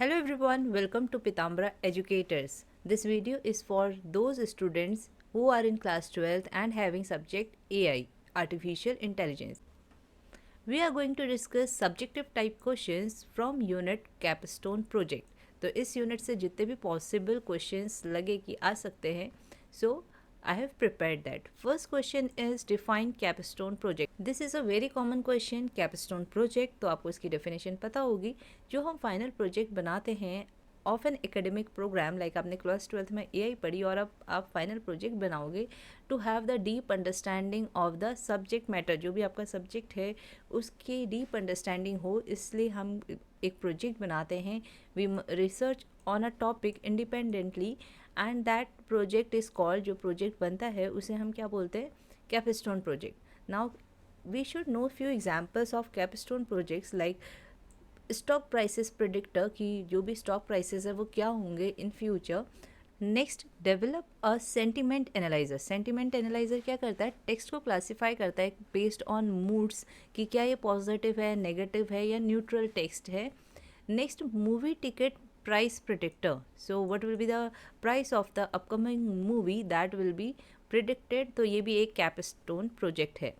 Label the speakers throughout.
Speaker 1: Hello everyone, welcome to Pitambara Educators. This video is for those students who are in class 12th and having subject AI, Artificial Intelligence. We are going to discuss subjective type questions from unit Capstone Project. तो इस unit से जितने भी possible questions लगे कि आ सकते हैं, सो I have prepared that. First question is define capstone project. This is a very common question. Capstone project तो आपको इसकी definition पता होगी. जो हम final project बनाते हैं of an academic program like आपने क्लास 12th में AI पढ़ी और अब आप फाइनल प्रोजेक्ट बनाओगे to have the deep understanding of the subject matter. जो भी आपका सब्जेक्ट है उसकी डीप अंडरस्टैंडिंग हो, इसलिए हम एक प्रोजेक्ट बनाते हैं. We research on a topic independently and that project is called, जो प्रोजेक्ट बनता है उसे हम क्या बोलते हैं, capstone project. Now we should know few examples of capstone projects like stock prices predictor, कि जो भी स्टॉक प्राइसेस है वो क्या होंगे in future. Next, develop a sentiment analyser. Sentiment analyser क्या करता है, टेक्स्ट को क्लासीफाई करता है बेस्ड ऑन मूड्स कि क्या ये पॉजिटिव है, नेगेटिव है या न्यूट्रल टेक्स्ट है. Next, movie ticket price predictor. So what will be the price of the upcoming movie that will be predicted. तो ये भी एक कैपस्टोन प्रोजेक्ट है.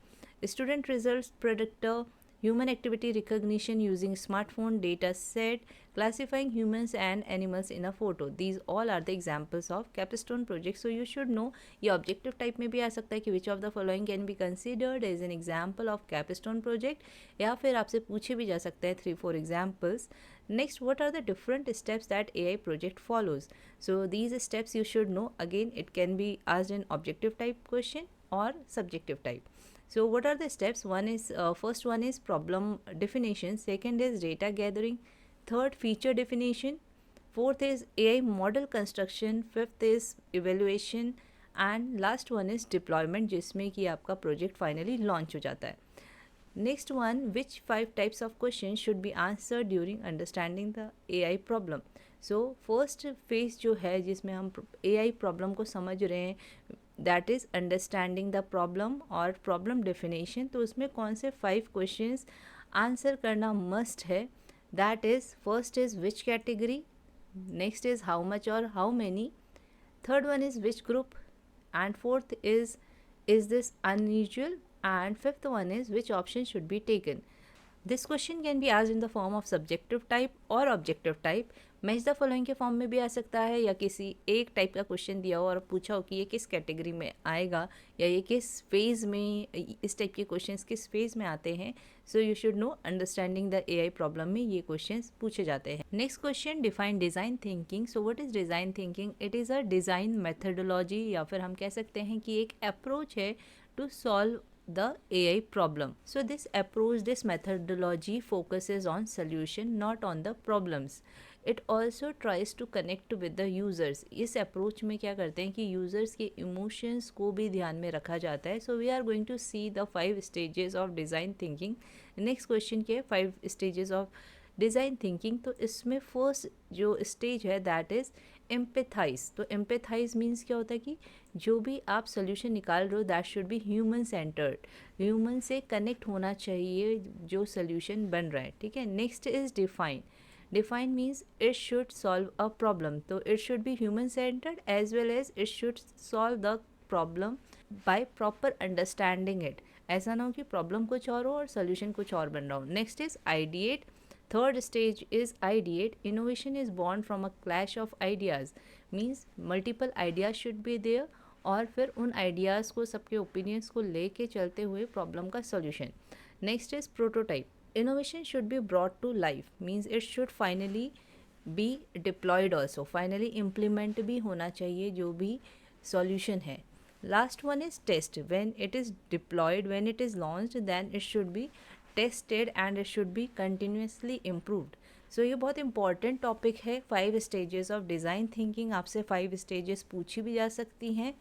Speaker 1: Student result predictor, human activity recognition using smartphone data set, classifying humans and animals in a photo. These all are the examples of capstone project. So you should know ये objective type में भी आ सकता है कि which of the following can be considered as an example of capstone project, या फिर आपसे पूछे भी जा सकते हैं 3-4 examples. Next, what are the different steps that AI project follows? So these steps you should know. Again, it can be asked in objective type question or subjective type. So what are the steps? One is first one is problem definition, second is data gathering, third feature definition, fourth is AI model construction, fifth is evaluation and last one is deployment, जिसमें कि आपका project finally launch हो जाता है. Next one, which 5 types of questions should be answered during understanding the AI problem? So first phase जो है जिसमें हम AI problem को समझ रहे हैं, that is understanding the problem और प्रॉब्लम डेफिनेशन. तो उसमें कौन से 5 क्वेश्चंस आंसर करना मस्ट है. That is first is which category, next is how much और how many, third one is which group and fourth is this unusual and fifth one is which option should be taken. This question can be asked in the form of subjective type or objective type. Match the following के form में भी आ सकता है, या किसी एक type का question दिया हो और पूछा हो कि ये किस कैटेगरी में आएगा या ये किस फेज़ में, इस टाइप के क्वेश्चंस किस फेज़ में आते हैं. सो you should no understanding the AI problem में ये क्वेश्चंस पूछे जाते हैं. Next question, define design thinking. So what is design thinking? It is a design methodology, या फिर हम कह सकते हैं कि एक अप्रोच है to solve the AI problem. So this approach, this methodology focuses on solution, not on the problems. It also tries to connect with the users. इस approach में क्या करते हैं कि users के emotions को भी ध्यान में रखा जाता है. So we are going to see the 5 stages of design thinking. Next question के 5 stages of डिज़ाइन थिंकिंग. तो इसमें फर्स्ट जो स्टेज है दैट इज़ एम्पैथाइज. तो एम्पैथाइज मीन्स क्या होता है कि जो भी आप सोल्यूशन निकाल रहे हो that should be human centred, human से कनेक्ट होना चाहिए जो सोल्यूशन बन रहा है. ठीक है. Next is define. Define means it should solve a problem. तो it should be human centred as well as it should solve the problem by proper understanding it. ऐसा ना हो कि प्रॉब्लम कुछ और हो और सोल्यूशन कुछ और बन रहा हो. Next is ideate. Third stage is ideate. Innovation is born from a clash of ideas. Means multiple ideas should be there और फिर उन आइडियाज़ को, सबके ओपिनियंस को लेके चलते हुए प्रॉब्लम का solution. Next is prototype. Innovation should be brought to life. Means it should finally be deployed also. Finally implement भी होना चाहिए जो भी सॉल्यूशन है. Last one is test. When it is deployed, when it is launched, then it should be tested and it should be continuously improved. So ये बहुत important topic है. 5 stages of design thinking. आपसे 5 stages पूछी भी जा सकती हैं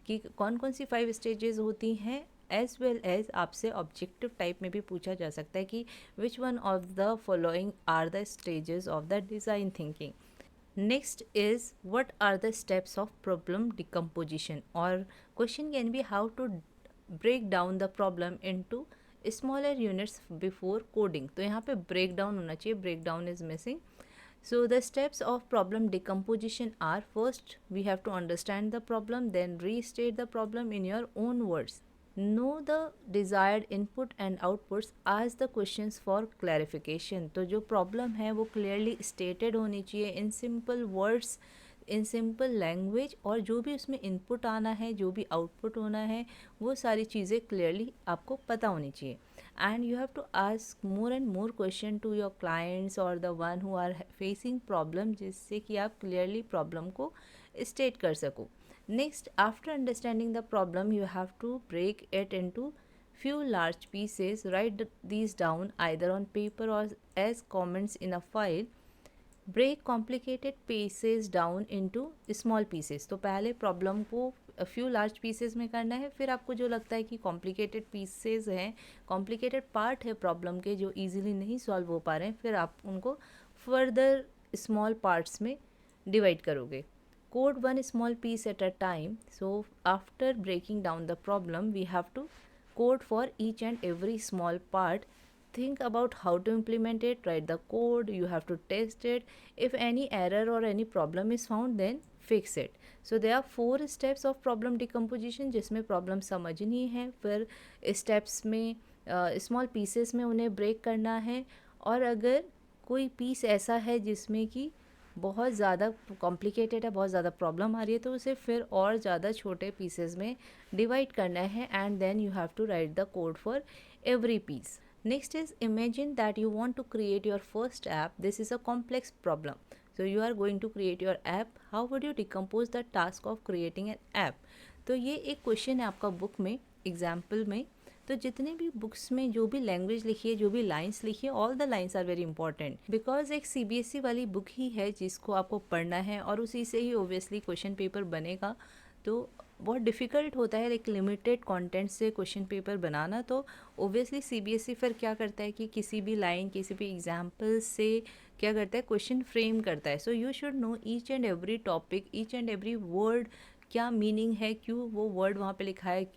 Speaker 1: कि कौन कौन सी 5 स्टेजेस होती हैं, एज वेल एज आपसे ऑब्जेक्टिव टाइप में भी पूछा जा सकता है कि which one of the following are the stages of the design thinking. Next is what are the steps of problem decomposition, or question can be how to break down the problem into smaller units before coding. तो यहाँ पे break down होना चाहिए, break down is missing. So the steps of problem decomposition are: first we have to understand the problem, then restate the problem in your own words. Know the desired input and outputs, ask the questions for clarification. तो जो problem है वो clearly stated होनी चाहिए in simple words, in simple language, और जो भी उसमें इनपुट आना है, जो भी आउटपुट होना है, वो सारी चीज़ें क्लियरली आपको पता होनी चाहिए. And you have to ask more and more question to your clients और the one who are facing problem, जिससे कि आप क्लियरली प्रॉब्लम को स्टेट कर सको. Next, after understanding the problem, you have to break it into few large pieces. Write these down either on paper or as comments in a file. Break complicated pieces down into small pieces. तो पहले problem को few large pieces में करना है, फिर आपको जो लगता है कि कॉम्प्लिकेटेड पीसेस हैं, कॉम्प्लिकेटेड पार्ट है प्रॉब्लम के जो इजीली नहीं सॉल्व हो पा रहे हैं, फिर आप उनको फर्दर स्मॉल पार्ट्स में डिवाइड करोगे. Code one small piece at a time. So after breaking down the problem, we have to code for each and every small part. Think about how to implement it, write the code, you have to test it. If any error or any problem is found, then fix it. So there are 4 steps of problem decomposition, जिसमें problem समझनी है, फिर steps में small pieces में उन्हें break करना है, और अगर कोई piece ऐसा है जिसमें कि बहुत ज़्यादा कॉम्प्लिकेटेड है, बहुत ज़्यादा प्रॉब्लम आ रही है, तो उसे फिर और ज़्यादा छोटे पीसेस में डिवाइड करना है. And then you have to write the code for every piece. Next is imagine that you want to create your first app. This is a complex problem. So you are going to create your app. How would you decompose the task of creating an app. तो ये एक question है आपका book में, example में. तो जितने भी बुक्स में जो भी लैंग्वेज लिखी है, जो भी लाइंस लिखी है, all the lines are very important, because एक सीबीएसई वाली बुक ही है जिसको आपको पढ़ना है और उसी से ही ओबियसली क्वेश्चन पेपर बनेगा. तो बहुत डिफ़िकल्ट होता है एक लिमिटेड कंटेंट से क्वेश्चन पेपर बनाना. तो ओबियसली सीबीएसई फिर क्या करता है कि किसी भी लाइन, किसी भी एग्जाम्पल से क्या करता है, क्वेश्चन फ्रेम करता है. सो you should know each and every topic, each and every word, क्या मीनिंग है, क्यों वो वर्ड वहाँ पे लिखा है,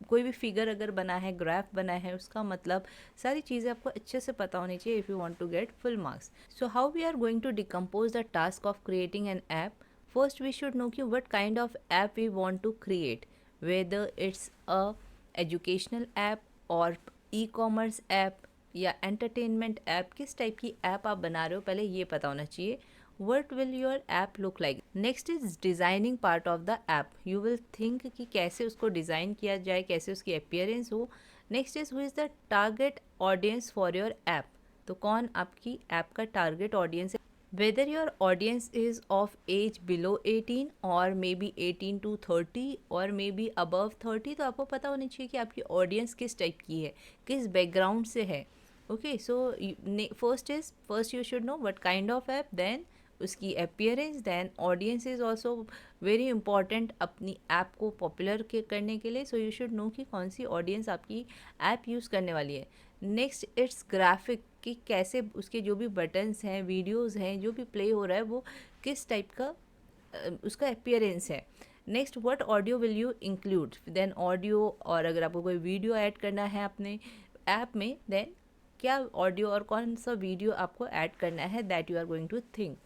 Speaker 1: कोई भी फिगर अगर बना है, ग्राफ बना है, उसका मतलब, सारी चीज़ें आपको अच्छे से पता होनी चाहिए if you want to get full marks. So how we are going to decompose the task of creating an app. First we should know कि what kind of app we want to create, whether it's a educational app और e commerce app या entertainment app. किस type की app आप बना रहे हो, पहले ये पता होना चाहिए. What will your app look like? Next is designing part of the app. You will think कि कैसे उसको डिज़ाइन किया जाए, कैसे उसकी appearance हो. Next is who is the target audience for your app. तो कौन आपकी ऐप का टारगेट ऑडियंस है. Whether your audience is of age below 18 or maybe 18 to 30 or maybe above 30, तो आपको पता होनी चाहिए कि आपकी ऑडियंस किस टाइप की है, किस बैकग्राउंड से है. Okay, so first you should know what kind of app, then उसकी appearance, then audience is also very important अपनी ऐप को पॉपुलर करने के लिए. सो यू शुड नो कि कौन सी ऑडियंस आपकी ऐप यूज़ करने वाली है. नेक्स्ट इट्स ग्राफिक, कि कैसे उसके जो भी बटन्स हैं, वीडियोस हैं, जो भी प्ले हो रहा है वो किस टाइप का उसका अपीयरेंस है. Next what audio will you include, then audio, और अगर आपको कोई वीडियो ऐड करना है अपने ऐप में, देन क्या ऑडियो और कौन सा वीडियो आपको ऐड करना है, that you are going to think.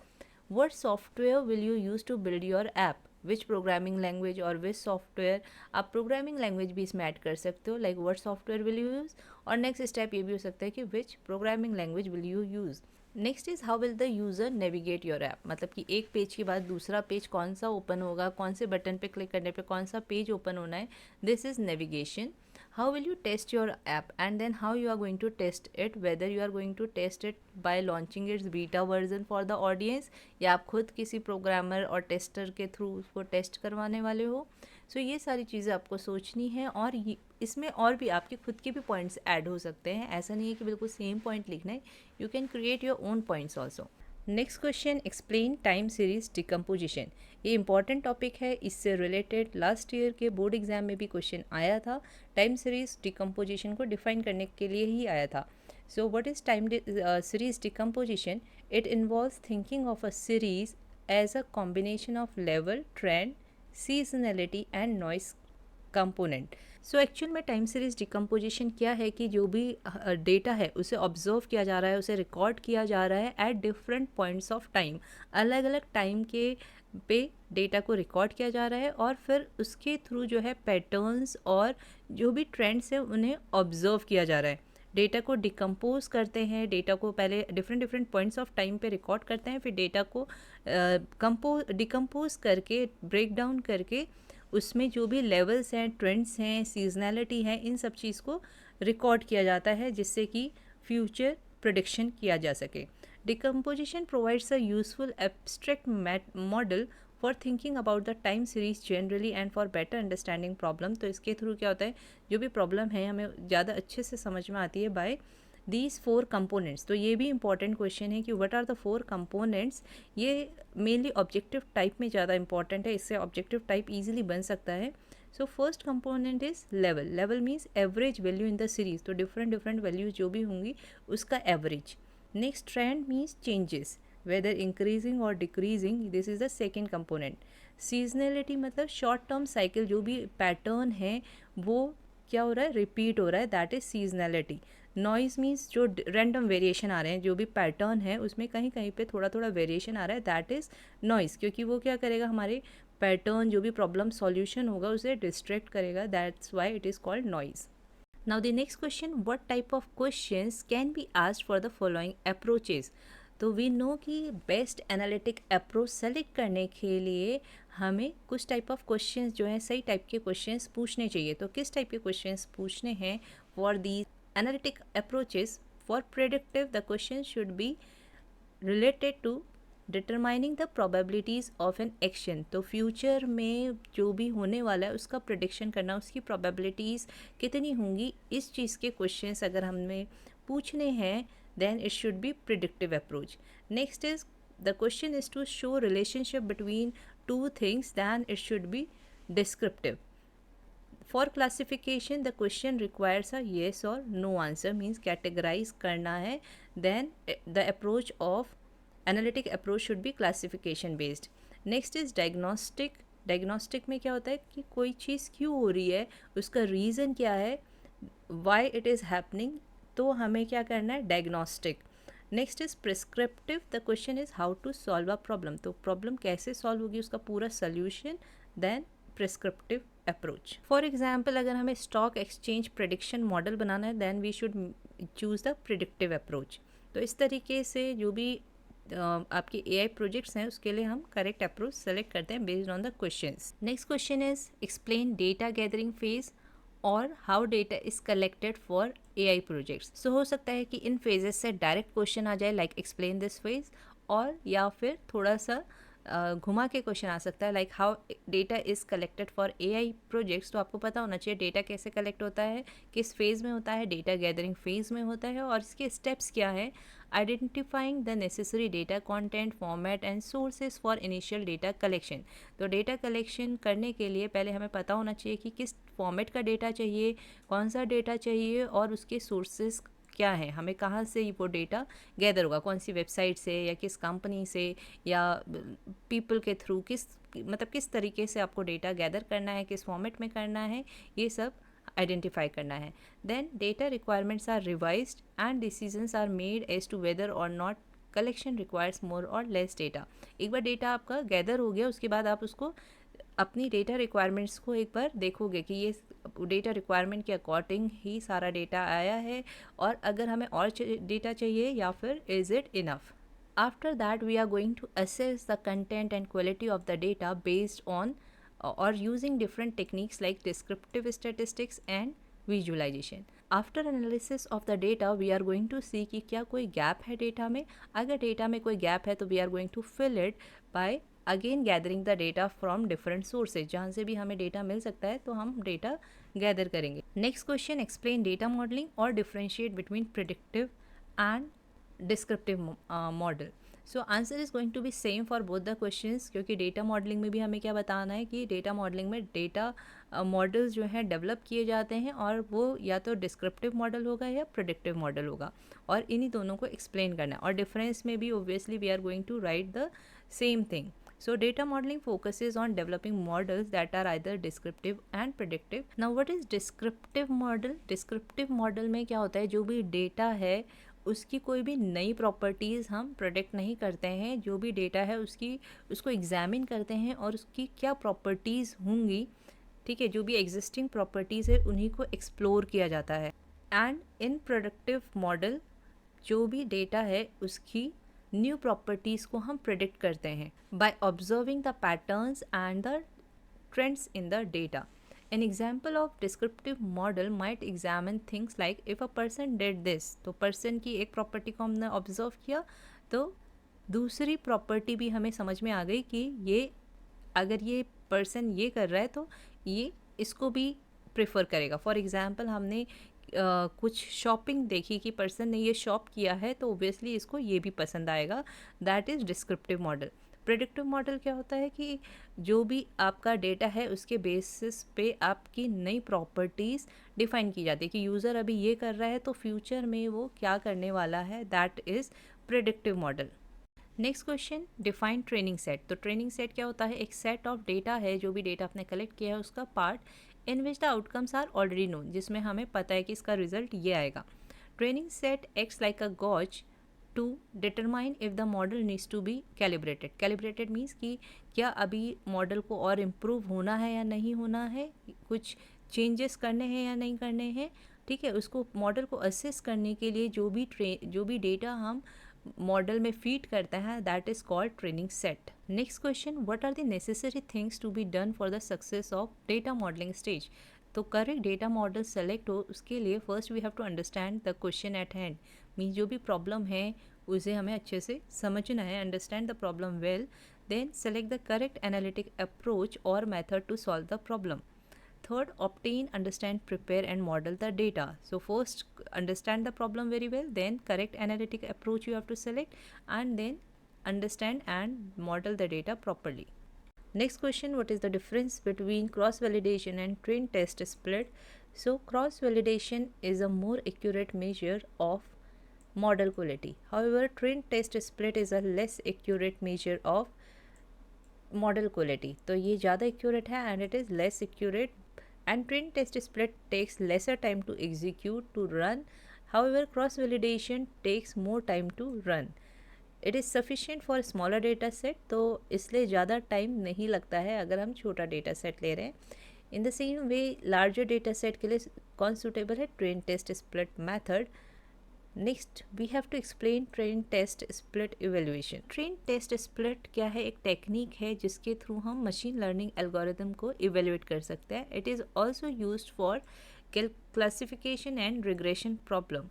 Speaker 1: What software will you use to build your app? Which programming language और which software, आप programming language भी इसमें ऐड कर सकते हो, like what software will you use. और next step ये भी हो सकता है कि which programming language will you use. Next is how will the user navigate your app. मतलब कि एक पेज के बाद दूसरा पेज कौन सा ओपन होगा, कौन से बटन पे क्लिक करने पे कौन सा पेज ओपन होना है, this is navigation. How will you test your app, and then how you are going to test it, whether you are going to test it by launching its beta version for the audience, या आप खुद किसी programmer और tester के through उसको test करवाने वाले हो. सो ये सारी चीज़ें आपको सोचनी है, और इसमें और भी आपके खुद के भी पॉइंट्स ऐड हो सकते हैं. ऐसा नहीं है कि बिल्कुल सेम पॉइंट लिखना है, you can create your own points also. Next question, explain time series decomposition. ये इंपॉर्टेंट टॉपिक है, इससे रिलेटेड लास्ट ईयर के बोर्ड एग्जाम में भी क्वेश्चन आया था. टाइम सीरीज डिकम्पोजिशन को डिफाइन करने के लिए ही आया था. So what is time series decomposition. It involves thinking of a series as a combination of level, trend, seasonality and noise component. So actual में टाइम सीरीज डिकम्पोजिशन क्या है कि जो भी डेटा है उसे ऑब्जर्व किया जा रहा है, उसे रिकॉर्ड किया जा रहा है at different points of time. अलग अलग टाइम के पे डेटा को रिकॉर्ड किया जा रहा है और फिर उसके थ्रू जो है पैटर्न्स और जो भी ट्रेंड्स हैं उन्हें ऑब्जर्व किया जा रहा है। डेटा को डिकम्पोज करते हैं, डेटा को पहले different different points of time पे रिकॉर्ड करते हैं, फिर डेटा को डिकम्पोज करके, ब्रेक डाउन करके उसमें जो भी लेवल्स हैं, ट्रेंड्स हैं, सीजनैलिटी है, इन सब चीज़ को रिकॉर्ड किया जाता है जिससे कि फ्यूचर प्रेडिक्शन किया जा सके। Decomposition provides a useful abstract model for thinking about the time series generally and for better understanding problem. तो इसके थ्रू क्या होता है, जो भी प्रॉब्लम है हमें ज़्यादा अच्छे से समझ में आती है बाय दीज 4 कंपोनेंट्स। तो ये भी इंपॉर्टेंट क्वेश्चन है कि व्हाट आर द 4 कंपोनेंट्स। ये मेनली ऑब्जेक्टिव टाइप में ज़्यादा इंपॉर्टेंट है, इससे ऑब्जेक्टिव टाइप ईजिली बन सकता है। So first component is level. Level means average value in the series, तो डिफरेंट डिफरेंट वैल्यूज जो भी होंगी उसका average. Next trend means changes, whether increasing और decreasing, this is the second component. Seasonality मतलब शॉर्ट टर्म साइकिल, जो भी pattern है वो क्या हो रहा है, रिपीट हो रहा है, that is seasonality. Noise means जो रैंडम वेरिएशन आ रहे हैं, जो भी पैटर्न है उसमें कहीं कहीं पे थोड़ा थोड़ा वेरिएशन आ रहा है, दैट इज़ नॉइज़, क्योंकि वो क्या करेगा, हमारे पैटर्न जो भी प्रॉब्लम सॉल्यूशन होगा उसे डिस्ट्रैक्ट करेगा, that's why it is called noise. Now the next question, what type of questions can be asked for the following approaches. तो वी नो कि बेस्ट एनालिटिक अप्रोच सेलेक्ट करने के लिए हमें कुछ टाइप ऑफ क्वेश्चंस जो है, सही टाइप के क्वेश्चंस पूछने चाहिए। तो किस टाइप के क्वेश्चंस पूछने हैं for the analytic approaches for predictive, the question should be related to determining the probabilities of an action। तो फ्यूचर में जो भी होने वाला है उसका प्रिडिक्शन करना, उसकी probabilities कितनी होंगी, इस चीज़ के क्वेश्चंस अगर हमें पूछने हैं then it should be predictive approach। next is the question is to show relationship between two things, then it should be descriptive। For classification the question requires a yes or no answer, means categorize करना है, then the approach of analytic approach should be classification based। next is diagnostic। diagnostic में क्या होता है कि कोई चीज़ क्यों हो रही है, उसका रीज़न क्या है, why it is happening, तो हमें क्या करना है, diagnostic। Next is prescriptive, the question is how to solve a problem, तो प्रॉब्लम कैसे सॉल्व होगी उसका पूरा solution, then prescriptive approach. For example अगर हमें स्टॉक एक्सचेंज प्रेडिक्शन मॉडल बनाना है then we should choose the predictive approach. तो इस तरीके से जो भी आपके AI प्रोजेक्ट्स हैं उसके लिए हम करेक्ट अप्रोच सेलेक्ट करते हैं based on the questions. Next question is explain data gathering phase और how data is collected for AI projects. So हो सकता है कि इन फेजेस से डायरेक्ट क्वेश्चन आ जाए लाइक एक्सप्लेन दिस फेज, और या फिर थोड़ा सा घुमा के क्वेश्चन आ सकता है like how data is collected for AI projects. तो आपको पता होना चाहिए डेटा कैसे कलेक्ट होता है, किस फेज़ में होता है, डेटा गैदरिंग फेज़ में होता है और इसके स्टेप्स क्या है। Identifying the necessary data content, format and sources for initial data collection. तो डेटा कलेक्शन करने के लिए पहले हमें पता होना चाहिए कि किस फॉर्मेट का डेटा चाहिए, कौन सा डेटा चाहिए और उसके सोर्सेज क्या है, हमें कहाँ से वो डेटा गैदर होगा, कौन सी वेबसाइट से या किस कंपनी से या पीपल के थ्रू, किस तरीके से आपको डेटा गैदर करना है, किस फॉर्मेट में करना है, ये सब आइडेंटिफाई करना है। Then data requirements are revised and decisions are made as to whether or not collection requires more or less data. एक बार डेटा आपका गैदर हो गया उसके बाद आप उसको अपनी डेटा रिक्वायरमेंट्स को एक बार देखोगे कि ये डेटा रिक्वायरमेंट के अकॉर्डिंग ही सारा डेटा आया है और अगर हमें और डेटा चाहिए या फिर is it enough. After that we are going to assess the content and quality of the data based on or using different techniques like descriptive statistics and visualization। After analysis of the data we are going to see कि क्या कोई gap है data में। अगर data में कोई gap है तो we are going to fill it by again gathering the data from different sources, जहाँ से भी हमें डेटा मिल सकता है तो हम डेटा गैदर करेंगे। Next question, explain data modelling और differentiate between predictive and descriptive model. So answer is going to be same for both the questions, क्योंकि डेटा मॉडलिंग में भी हमें क्या बताना है कि डेटा मॉडलिंग में डेटा मॉडल्स जो हैं डेवलप किए जाते हैं और वो या तो डिस्क्रिप्टिव मॉडल होगा या प्रेडिक्टिव मॉडल होगा और इन्हीं दोनों को एक्सप्लेन करना है। और डिफरेंस में भी obviously we are going to write the same thing. So data modeling focuses on developing models that are either descriptive and predictive. Now what is descriptive model? Descriptive model में क्या होता है, जो भी डेटा है उसकी कोई भी नई प्रॉपर्टीज़ हम प्रोडिक्ट नहीं करते हैं, जो भी डेटा है उसको एग्जामिन करते हैं और उसकी क्या प्रॉपर्टीज़ होंगी, ठीक है, जो भी एग्जिस्टिंग प्रॉपर्टीज़ है उन्हीं को एक्सप्लोर किया जाता है. एंड इन प्रोडक्टिव मॉडल जो भी डेटा है उसकी न्यू प्रॉपर्टीज़ को हम प्रिडिक्ट करते हैं by observing the patterns and the trends in the data. An example of descriptive model might examine things like if a person did this, तो person की एक प्रॉपर्टी को हमने ऑब्जर्व किया तो दूसरी प्रॉपर्टी भी हमें समझ में आ गई कि ये अगर ये पर्सन ये कर रहा है तो ये इसको भी प्रेफर करेगा. फॉर एग्जांपल हमने कुछ शॉपिंग देखी कि पर्सन ने ये शॉप किया है तो ओबियसली इसको ये भी पसंद आएगा. That is descriptive model. Predictive model क्या होता है कि जो भी आपका डेटा है उसके बेसिस पे आपकी नई प्रॉपर्टीज़ डिफाइन की जाती है कि यूज़र अभी ये कर रहा है तो फ्यूचर में वो क्या करने वाला है. That is predictive model. Next question, define training set. तो ट्रेनिंग सेट क्या होता है? एक सेट ऑफ डेटा है, जो भी डेटा आपने कलेक्ट किया है उसका part in which the outcomes are already known, जिसमें हमें पता है कि इसका रिजल्ट ये आएगा. Training set acts like a gauge to determine if the model needs to be calibrated. Calibrated means कि क्या अभी मॉडल को और इम्प्रूव होना है या नहीं होना है, कुछ चेंजेस करने हैं या नहीं करने हैं, ठीक है. उसको मॉडल को असेस करने के लिए जो भी डेटा हम मॉडल में फीड करता है that is called training set. Next question, what are the necessary things to be done for the success of data modelling stage. तो करेक्ट डेटा मॉडल सेलेक्ट हो उसके लिए first we have to understand the question at hand. Means जो भी problem है उसे हमें अच्छे से समझना है, understand the problem well, then select the correct analytic approach और method to solve the problem. Third, obtain, understand, prepare and model the data. So first understand the problem very well, then correct analytic approach you have to select, and then understand and model the data properly. Next question, what is the difference between cross validation and train test split? So cross validation is a more accurate measure of model quality. However, train test split is a less accurate measure of model quality. तो ये ज़्यादा accurate है and it is less accurate, and train test split takes lesser time to execute to run. However, cross validation takes more time to run. It is sufficient for smaller data set, तो इसलिए ज़्यादा time नहीं लगता है अगर हम छोटा data set ले रहे हैं. In the same way larger data set के लिए कौन सूटेबल है? Train test split method. Next we have to explain train test split evaluation. Train test split क्या है? एक टेक्निक है जिसके थ्रू हम मशीन लर्निंग एल्गोरिदम को इवेल्युएट कर सकते हैं. It is also used for classification and regression problem.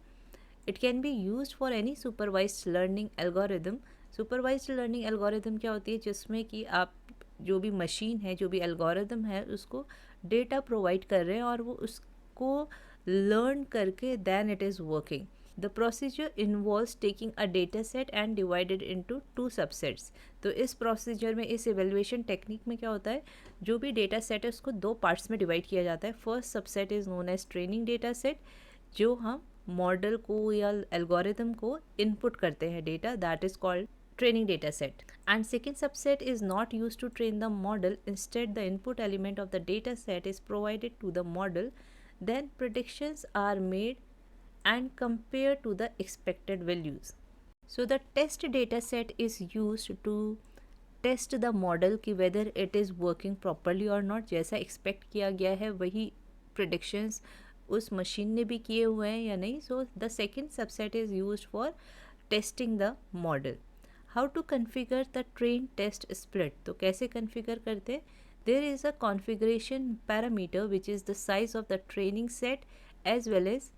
Speaker 1: It can be used for any supervised learning algorithm. Supervised learning algorithm क्या होती है? जिसमें कि आप जो भी मशीन है, जो भी एल्गोरिदम है, उसको डेटा प्रोवाइड कर रहे हैं और वो उसको लर्न करके then it is working. The procedure involves taking a data set and divided into two subsets. तो इस प्रोसीजर में, इस एवेल्युएशन टेक्निक में क्या होता है? जो भी डेटा सेट है उसको दो पार्ट्स में डिवाइड किया जाता है. First subset is known as training data set, जो हम मॉडल को या एल्गोरिदम को इनपुट करते हैं data, that is called training data set. And second subset is not used to train the model. Instead, the input element of the data set is provided to the model. Then predictions are made and compared to the expected values. So the test data set is used to test the model कि whether it is working properly or not. जैसा expect किया गया है वही predictions उस machine ने भी किए हुए हैं या नहीं. So the second subset is used for testing the model. How to configure the train test split? तो कैसे configure करते हैं? There is a configuration parameter which is the size of the training set as well as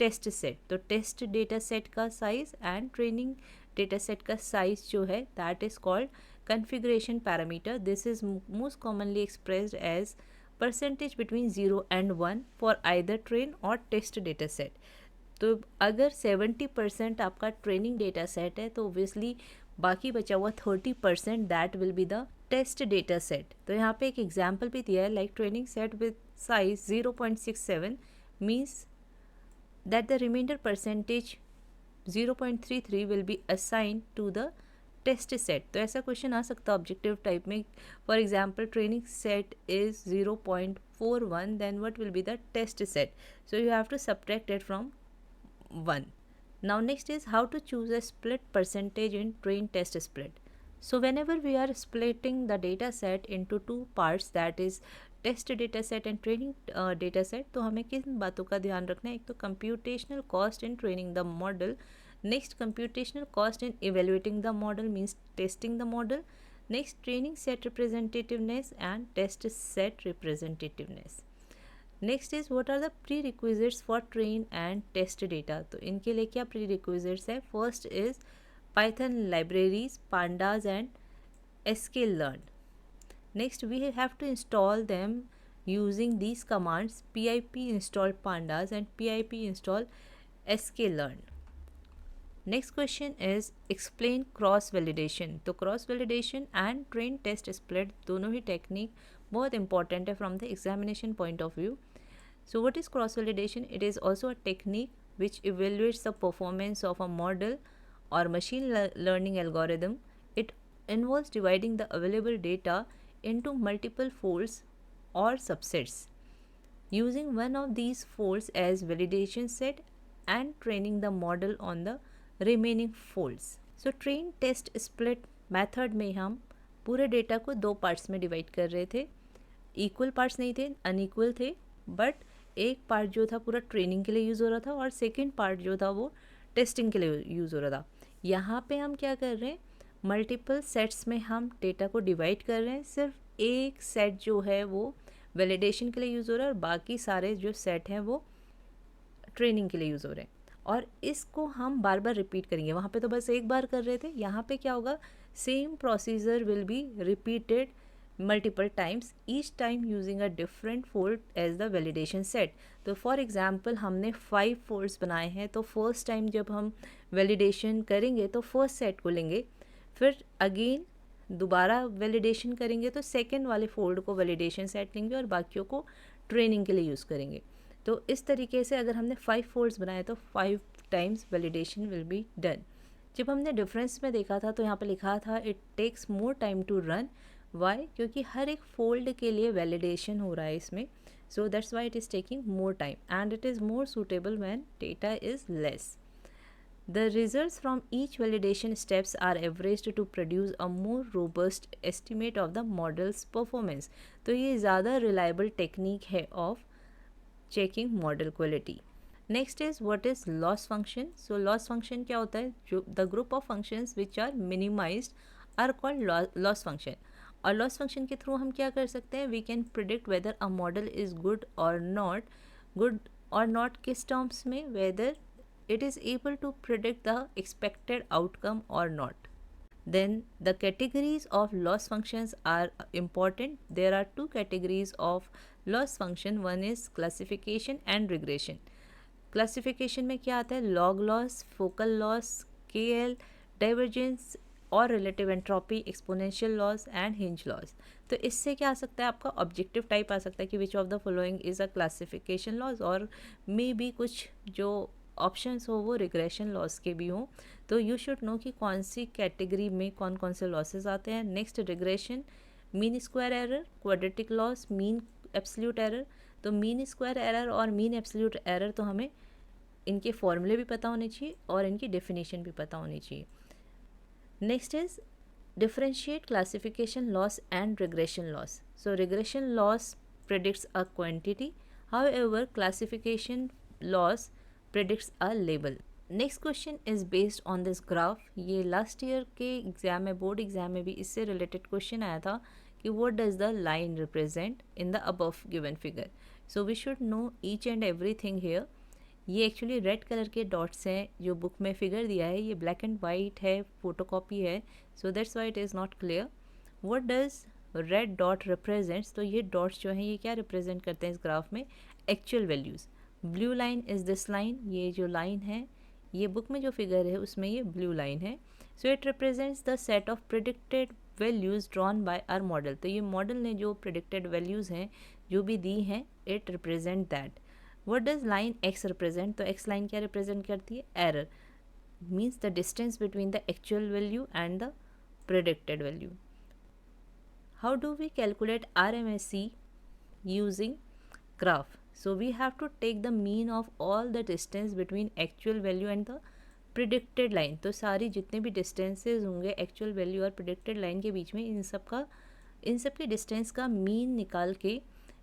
Speaker 1: test set. तो test data set का size and training data set का size जो है that is called configuration parameter. This is most commonly expressed as percentage between 0 and 1 for either train or test data set. तो अगर 70% आपका training data set है तो obviously बाकी बचा हुआ 30% that will be the test data set. तो यहाँ पे एक एग्जाम्पल भी दिया है like training set with size 0.67 means that the remainder percentage 0.33 will be assigned to the test set, तो ऐसा क्वेश्चन आ सकता है ऑब्जेक्टिव टाइप में. For example training set is 0.41, then what will be the test set, so you have to subtract it from 1. Now next is how to choose a split percentage in train test split. So whenever we are splitting the data set into two parts, that is test data set and training data set, तो हमें किन बातों का ध्यान रखना है. एक तो computational cost in training the model, next computational cost in evaluating the model means testing the model, next training set representativeness and test set representativeness. Next is what are the prerequisites for train and test data, तो इनके लिए क्या prerequisites है. First is Python libraries, pandas and sklearn. Next we have to install them using these commands pip install pandas and pip install sklearn. Next question is explain cross validation. तो cross validation and train test split दोनों ही technique बहुत important है from the examination point of view. So what is cross validation? It is also a technique which evaluates the performance of a model or machine learning algorithm. It involves dividing the available data into multiple folds or subsets, using one of these folds as validation set and training the model on the remaining folds. So train test split method में हम पूरे data को दो parts में divide कर रहे थे. Equal parts नहीं थे, अनइक्वल थे, बट एक पार्ट जो था पूरा ट्रेनिंग के लिए यूज़ हो रहा था और सेकेंड पार्ट जो था वो टेस्टिंग के लिए यूज़ हो रहा था. यहाँ पे हम क्या कर रहे हैं, मल्टीपल सेट्स में हम डेटा को डिवाइड कर रहे हैं. सिर्फ एक सेट जो है वो वैलिडेशन के लिए यूज़ हो रहा है और बाकी सारे जो सेट हैं वो ट्रेनिंग के लिए यूज़ हो रहे हैं. और इसको हम बार बार रिपीट करेंगे. वहाँ पे तो बस एक बार कर रहे थे, यहाँ पे क्या होगा, same procedure will be repeated multiple times, each time using a different fold as the validation set. तो फॉर एग्जांपल हमने 5 फोल्ड्स बनाए हैं, तो फर्स्ट टाइम जब हम वैलिडेशन करेंगे तो फर्स्ट सेट को लेंगे, फिर अगेन दोबारा वैलिडेशन करेंगे तो सेकेंड वाले फोल्ड को वैलिडेशन सेट लेंगे और बाकियों को ट्रेनिंग के लिए यूज़ करेंगे. तो इस तरीके से अगर हमने 5 फोल्ड्स बनाए तो 5 times validation will be done. जब हमने डिफरेंस में देखा था तो यहाँ पे लिखा था it takes more time to run. Why? क्योंकि हर एक फोल्ड के लिए वैलिडेशन हो रहा है इसमें, so that's why it is taking more time and it is more suitable when data is less. The results from each validation steps are averaged to produce a more robust estimate of the model's performance. तो ये ज़्यादा reliable technique है of checking model quality. Next is what is loss function. So loss function क्या होता है, जो the group of functions which are minimized are called loss function. और loss function के थ्रू हम क्या कर सकते हैं, we can predict whether a model is good or not किस terms में, whether it is able to predict the expected outcome or not. Then the categories of loss functions are important. There are 2 categories of loss function. One is classification and regression. Classification में क्या आता है, log loss, focal loss, KL, divergence और relative entropy, exponential loss and hinge loss. तो इससे क्या आ सकता है, आपका ऑब्जेक्टिव टाइप आ सकता है कि which of the following is a classification loss, और मे बी कुछ जो ऑप्शंस हो वो रिग्रेशन लॉस के भी हों. तो यू शुड नो कि कौन सी कैटेगरी में कौन कौन से लॉसेस आते हैं. Next regression, mean square error, quadratic loss, mean absolute error. तो मीन स्क्वायर एरर और मीन एब्सोल्यूट एरर तो हमें इनके फॉर्मूले भी पता होने चाहिए और इनकी डेफिनेशन भी पता होनी चाहिए. Next is differentiate classification loss and regression loss. So regression loss predicts a quantity, however classification loss predicts a label. Next question is based on this graph. ये लास्ट ईयर के एग्जाम में, board exam में भी इससे related question आया था कि what does the line represent in the above given figure. So we should know each and everything here. ये एक्चुअली रेड कलर के डॉट्स हैं जो बुक में फिगर दिया है, ये ब्लैक एंड वाइट है, फोटोकॉपी है, so that's why it is not clear. What does red dot represents, तो ये डॉट्स जो हैं ये क्या रिप्रेजेंट करते हैं इस ग्राफ में, actual values. Blue line is this line, ये जो लाइन है ये बुक में जो फिगर है उसमें ये ब्लू लाइन है. So it represents the set of predicted values drawn by our model. तो ये मॉडल ने जो प्रिडिक्टेड वैल्यूज़ हैं जो भी दी हैं, it represent that. What does line x represent, तो एक्स लाइन क्या रिप्रेजेंट करती है, error, means the distance between the actual value and the predicted value. How do we calculate RMSE using graph? So we have to take the mean of all the distance between actual value and the predicted line. तो सारी जितने भी distances होंगे actual value और predicted line के बीच में इन सब के distance का mean निकाल के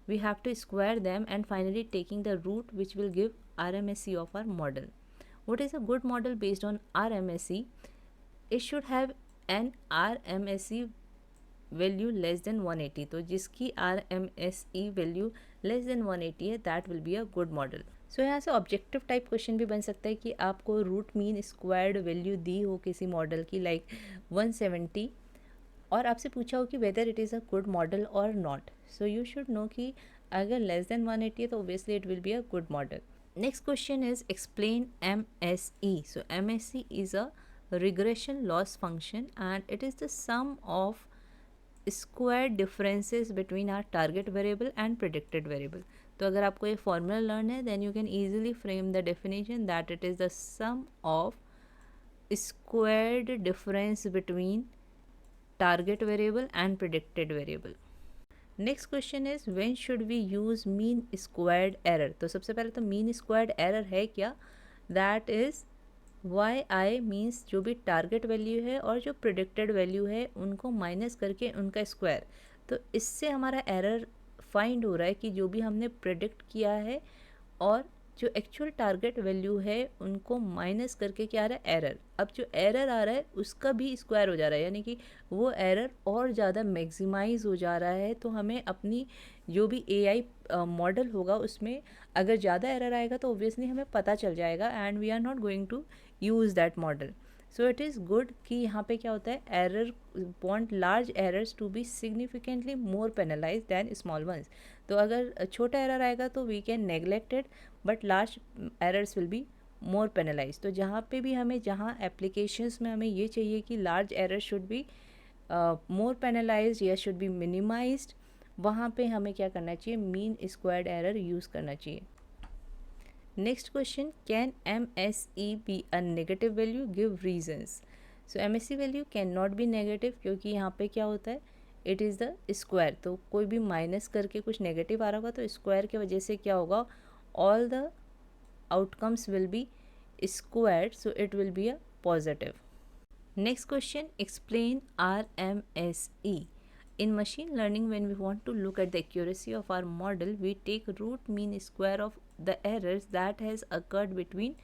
Speaker 1: we have to square them and finally taking the root which will give RMSE of our model. What is a good model based on RMSE? It should have an RMSE value less than 180. तो जिसकी RMSE value less than 180 है that will be a good model. So यहाँ से objective type question भी बन सकता है कि आपको रूट मीन स्क्वायर्ड वैल्यू दी हो किसी मॉडल की लाइक 170 और आपसे पूछा हो कि whether it is a good model और not. So you should know कि अगर लेस देन 180 है तो obviously it will be a good model. Next question is explain MSE. So MSE is a regression loss function and it is the sum of square differences between our target variable and predicted variable. तो अगर आपको ये formula learn है then you can easily frame the definition that it is the sum of squared difference between target variable and predicted variable. Next question is when should we use mean squared error. तो सबसे पहले तो mean squared error है क्या? That is YI means जो भी target value है और जो प्रिडिक्टेड वैल्यू है उनको माइनस करके उनका स्क्वायर. तो इससे हमारा एरर फाइंड हो रहा है कि जो भी हमने प्रिडिक्ट किया है और जो एक्चुअल टारगेट वैल्यू है उनको माइनस करके क्या आ रहा है एरर. अब जो एरर आ रहा है उसका भी स्क्वायर हो जा रहा है यानी कि वो एरर और ज़्यादा मैक्सिमाइज हो जा रहा है. तो हमें अपनी जो भी AI मॉडल होगा उसमें अगर ज़्यादा एरर आएगा तो ऑब्वियसली हमें पता चल जाएगा and we are not going to use that model. So it is good कि यहाँ पे क्या होता है error want large errors to be significantly more penalise than small ones. तो अगर छोटा एरर आएगा तो we can neglect it but large errors will be more penalise. तो जहाँ पे भी हमें जहाँ एप्लीकेशंस में हमें ये चाहिए कि large error should be more penalise या शुड बी मिनिमाइज्ड वहाँ पे हमें क्या करना चाहिए मीन स्क्वायर्ड एरर यूज़ करना चाहिए. Next question, can MSE be a negative value? Give reasons. So MSE value cannot be negative क्योंकि यहाँ पे क्या होता है it is the square. तो कोई भी माइनस करके कुछ नेगेटिव आ रहा होगा तो स्क्वायर की वजह से क्या होगा all the outcomes will be squared so it will be a positive. Next question, explain RMSE. In machine learning, when we want to look at the accuracy of our model, we take root mean square of the errors that has occurred between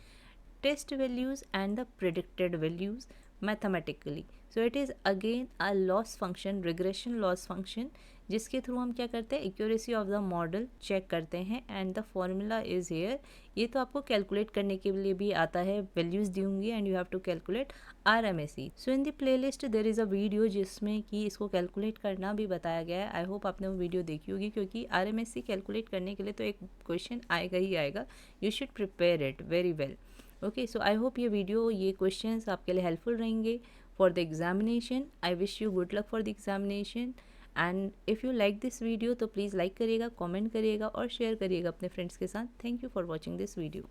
Speaker 1: test values and the predicted values mathematically. So it is again a loss function, regression loss function, जिसके through हम क्या करते हैं accuracy of the model check करते हैं and the formula is here. ये तो आपको कैलकुलेट करने के लिए भी आता है, वैल्यूज़ दी होंगी and you have to calculate RMSE. So in the playlist there is a video जिसमें कि इसको कैलकुलेट करना भी बताया गया है. आई होप आपने वो वीडियो देखी होगी क्योंकि RMSE कैलकुलेट करने के लिए तो एक क्वेश्चन आएगा ही आएगा. You should prepare it very well. Okay, so I hope ये वीडियो ये क्वेश्चंस आपके लिए हेल्पफुल रहेंगे for the examination. I wish you good luck for the examination and if you like this video तो please like करिएगा, comment करिएगा और share करिएगा अपने फ्रेंड्स के साथ. Thank you for watching this video.